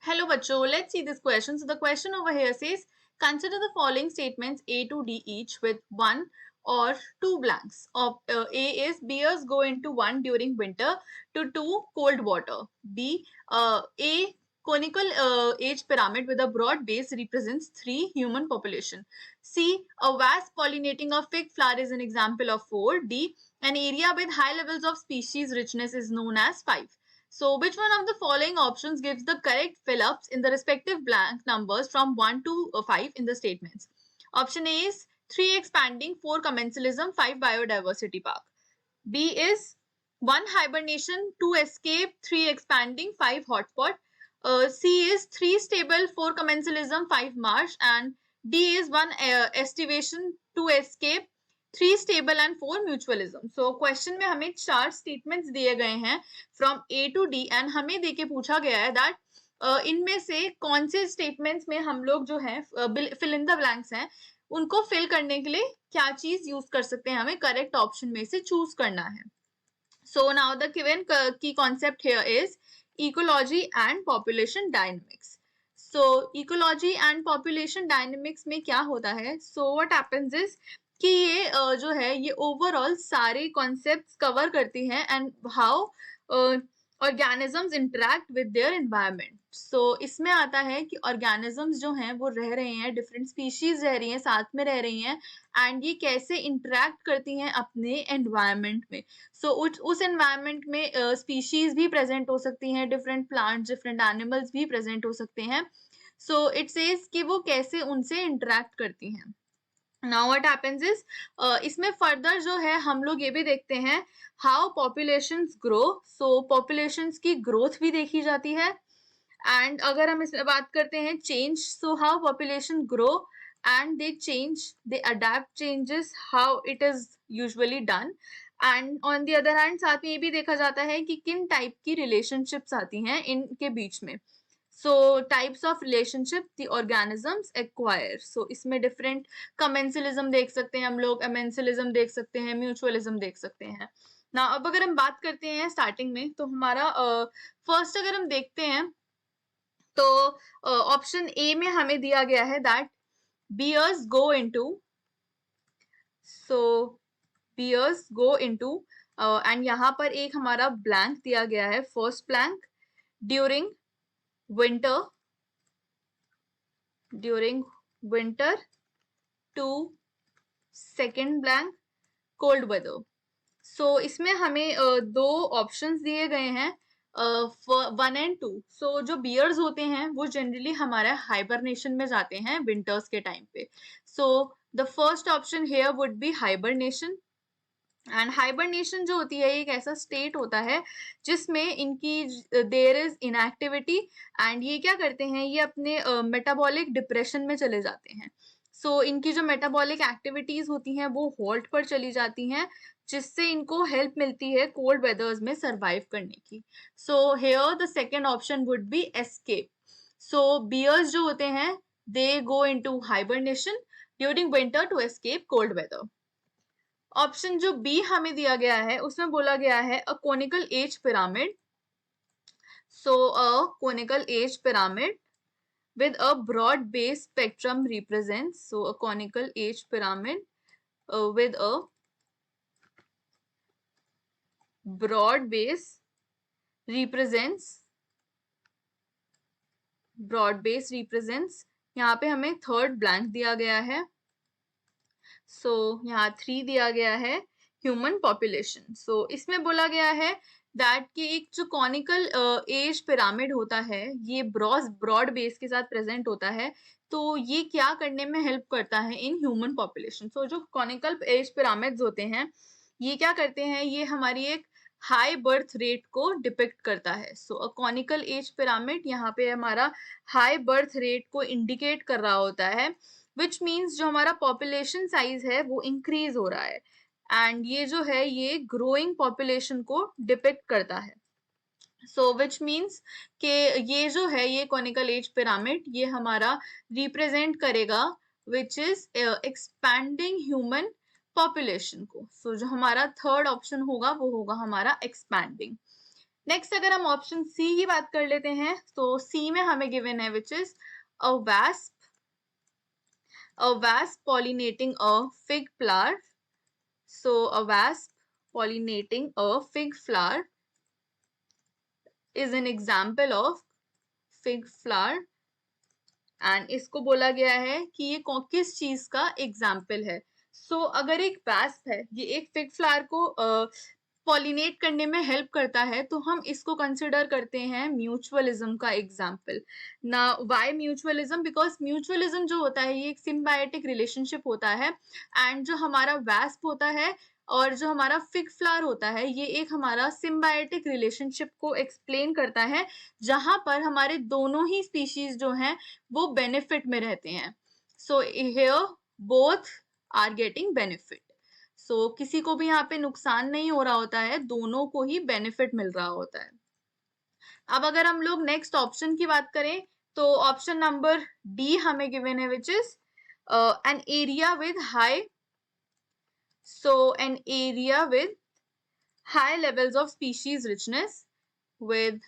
Hello, Bacho. Let's see this question. So the question over here says, consider the following statements A to D each with one or two blanks. A is bears go into one during winter to two cold water. B, A conical age pyramid with a broad base represents 3 human population. C, a wasp pollinating a fig flower is an example of 4. D, an area with high levels of species richness is known as 5. So which one of the following options gives the correct fill-ups in the respective blank numbers from 1 to 5 in the statements? Option A is 3 expanding, 4 commensalism, 5 biodiversity park. B is 1 hibernation, 2 escape, 3 expanding, 5 hotspot. C is 3 stable, 4 commensalism, 5 marsh. And D is 1 estivation, 2 escape, 3 stable and 4 mutualism. So question में हमें 4 statements दिए गए हैं from A to D and हमें देके पूछा गया है दैट इनमें से कौन से स्टेटमेंट्स में हम लोग जो है फिल इन द ब्लैंक्स हैं उनको फिल करने के लिए क्या चीज यूज कर सकते हैं, हमें करेक्ट ऑप्शन में से चूज करना है. So now the given key concept here is ecology and population dynamics. So ecology and population dynamics में क्या होता है? So what happens is कि ये जो है ये ओवरऑल सारे कॉन्सेप्ट्स कवर करती हैं and how organisms interact with their environment. So इसमें आता है कि ऑर्गेनिजम्स जो हैं वो रह रहे हैं, डिफरेंट स्पीशीज रह रही हैं, साथ में रह रही हैं एंड ये कैसे इंटरेक्ट करती हैं अपने एनवायरनमेंट में. सो उस एनवायरनमेंट में स्पीशीज भी प्रेजेंट हो सकती हैं, डिफरेंट प्लांट्स, डिफरेंट एनिमल्स भी प्रेजेंट हो सकते हैं. सो इट सेज कि वो कैसे उनसे इंटरेक्ट करती हैं. नाउ व्हाट हैपेंस इज इसमें फर्दर जो है हम लोग ये भी देखते हैं how populations grow. So populations की ग्रोथ भी देखी जाती है. एंड अगर हम इसमें बात करते हैं change, so how population grow and they change, they adapt changes, how it is usually done. And on the other hand साथ में ये भी देखा जाता है कि किन टाइप की रिलेशनशिप्स आती हैं इनके बीच में. So types of relationship the organisms acquire. So इसमें different commensalism देख सकते हैं हम लोग, amensalism देख सकते हैं, mutualism देख सकते हैं. Now अब अगर हम बात करते हैं स्टार्टिंग में तो हमारा फर्स्ट अगर हम देखते हैं तो ऑप्शन ए में हमें दिया गया है that bears go into, so bears go into and यहाँ पर एक हमारा ब्लैंक दिया गया है, first blank, during winter to second blank cold weather. So इसमें हमें दो ऑप्शंस दिए गए हैं 1 and 2. सो जो बियर्स होते हैं वो जनरली हमारा हाइबरनेशन में जाते हैं विंटर्स के टाइम पे. So the first option here would be hibernation. And hibernation जो होती है एक ऐसा स्टेट होता है जिसमें इनकी देयर इज इनएक्टिविटी एंड ये क्या करते हैं, ये अपने मेटाबॉलिक डिप्रेशन में चले जाते हैं. सो इनकी जो मेटाबॉलिक एक्टिविटीज होती हैं वो हॉल्ट पर चली जाती हैं जिससे इनको हेल्प मिलती है कोल्ड वेदर्स में सरवाइव करने की. So here the second option would be escape. So bears जो होते हैं they go into hibernation during winter to escape cold weather. Option जो बी हमें दिया गया है उसमें बोला गया है a conical edge pyramid. So a conical edge pyramid with a broad base spectrum represents, so a conical age pyramid with a broad base represents, यहाँ पे हमें थर्ड ब्लैंक दिया गया है. सो यहाँ 3 दिया गया है ह्यूमन पॉपुलेशन. सो इसमें बोला गया है दैट कि एक जो कॉनिकल एज पिरामिड होता है ये ब्रॉड बेस के साथ प्रेजेंट होता है. तो ये क्या करने में हेल्प करता है इन ह्यूमन पॉपुलेशन. सो जो कॉनिकल एज पिरामिड्स होते हैं ये क्या करते हैं, ये हमारी एक हाई बर्थ रेट को डिपिक्ट करता है. सो अ कॉनिकल एज पिरामिड यहाँ पे हमारा हाई बर्थ रेट को इंडिकेट कर रहा होता है, विच मीन्स जो हमारा पॉपुलेशन साइज है वो इंक्रीज हो रहा है एंड ये जो है ये ग्रोइंग पॉपुलेशन को डिपिक्ट करता है. सो विच मीन्स कि ये जो है ये कॉनिकल एज पिरामिड ये हमारा रिप्रेजेंट करेगा which is expanding human population को. सो जो हमारा थर्ड ऑप्शन होगा वो होगा हमारा एक्सपैंडिंग. नेक्स्ट अगर हम ऑप्शन सी की बात कर लेते हैं तो सी में हमें गिवन है which is a wasp pollinating a fig flower. So a wasp pollinating a fig flower is an example of fig flower and इसको बोला गया है कि ये किस चीज का एग्जाम्पल है. सो अगर एक वैस्प है, ये एक फिग फ्लावर को पॉलिनेट करने में हेल्प करता है, तो हम इसको कंसिडर करते हैं म्यूचुअलिज्म का एग्जाम्पल. ना वाई म्यूचुअलिज्म? बिकॉज म्यूचुअलिज्म जो होता है ये एक सिम्बायोटिक रिलेशनशिप होता है, एंड जो हमारा वैस्प होता है और जो हमारा फिग फ्लावर होता है ये एक हमारा सिम्बायोटिक रिलेशनशिप को एक्सप्लेन करता है, जहां पर हमारे दोनों ही स्पीशीज जो हैं वो बेनिफिट में रहते हैं. So here both are getting benefit. So किसी को भी यहाँ पे नुकसान नहीं हो रहा होता है, दोनों को ही बेनिफिट मिल रहा होता है. अब अगर हम लोग नेक्स्ट ऑप्शन की बात करें तो ऑप्शन नंबर डी हमें गिवन है which is an area with high. So an area with high levels of species richness, with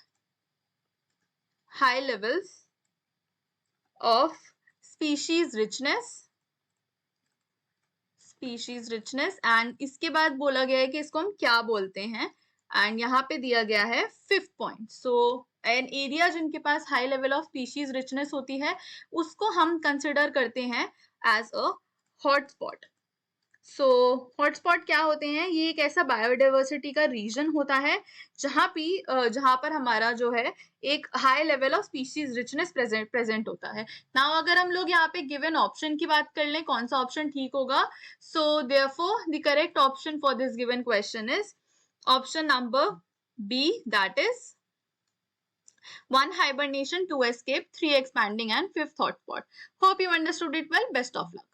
high levels of species richness and इसके बाद बोला गया है कि इसको हम क्या बोलते हैं, एंड यहाँ पे दिया गया है 5th point. So an area जिनके पास high level of species richness होती है उसको हम कंसिडर करते हैं as a hotspot. So hotspot क्या होते हैं? ये एक ऐसा बायोडाइवर्सिटी का रीजन होता है जहाँ पर हमारा जो है एक high level of species richness present होता है. नाउ अगर हम लोग यहाँ पे गिवन ऑप्शन की बात कर लें कौन सा ऑप्शन ठीक होगा, so therefore the correct option for this given question is option number B, that is 1 hibernation, 2 escape, 3 expanding and 5th hotspot. Hope you understood it well. Best of luck.